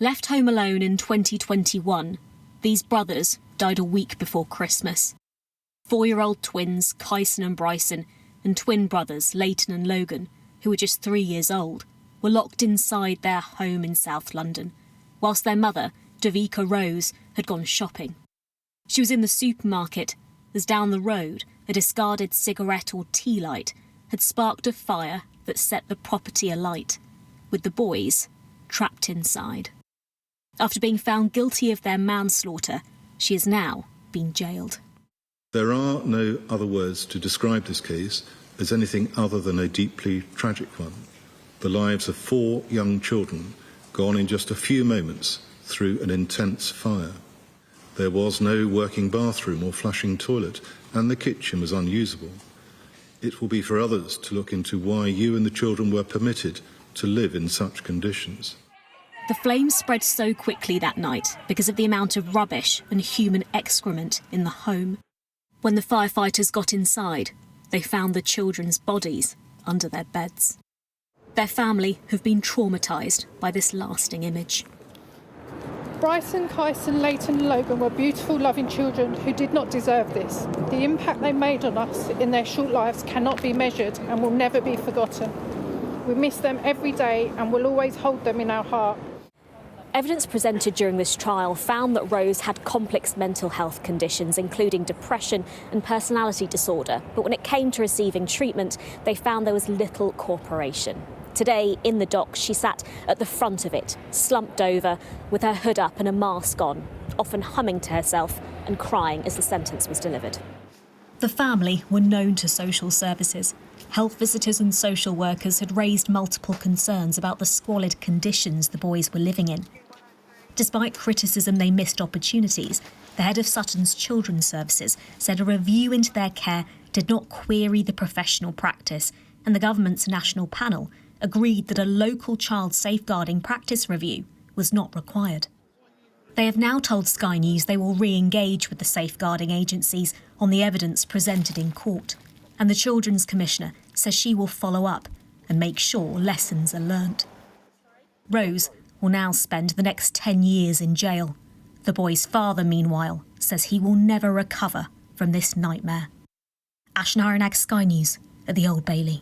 Left home alone in 2021, these brothers died a week before Christmas. 4-year-old twins Kyson and Bryson and twin brothers Leyton and Logan, who were just 3 years old, were locked inside their home in South London, whilst their mother, Deveca Rose, had gone shopping. She was in the supermarket as down the road a discarded cigarette or tea light had sparked a fire that set the property alight, with the boys trapped inside. After being found guilty of their manslaughter, she has now been jailed. There are no other words to describe this case as anything other than a deeply tragic one. The lives of 4 young children gone in just a few moments through an intense fire. There was no working bathroom or flushing toilet, and the kitchen was unusable. It will be for others to look into why you and the children were permitted to live in such conditions. The flames spread so quickly that night because of the amount of rubbish and human excrement in the home. When the firefighters got inside, they found the children's bodies under their beds. Their family have been traumatised by this lasting image. Bryson, Kyson, Leyton and Logan were beautiful, loving children who did not deserve this. The impact they made on us in their short lives cannot be measured and will never be forgotten. We miss them every day and will always hold them in our heart. Evidence presented during this trial found that Rose had complex mental health conditions, including depression and personality disorder. But when it came to receiving treatment, they found there was little cooperation. Today, in the dock, she sat at the front of it, slumped over, with her hood up and a mask on, often humming to herself and crying as the sentence was delivered. The family were known to social services. Health visitors and social workers had raised multiple concerns about the squalid conditions the boys were living in. Despite criticism they missed opportunities, the head of Sutton's Children's Services said a review into their care did not query the professional practice, and the government's national panel agreed that a local child safeguarding practice review was not required. They have now told Sky News they will re-engage with the safeguarding agencies on the evidence presented in court, and the Children's Commissioner says she will follow up and make sure lessons are learnt. Rose will now spend the next 10 years in jail. The boy's father, meanwhile, says he will never recover from this nightmare. Ash Naranag, Sky News at the Old Bailey.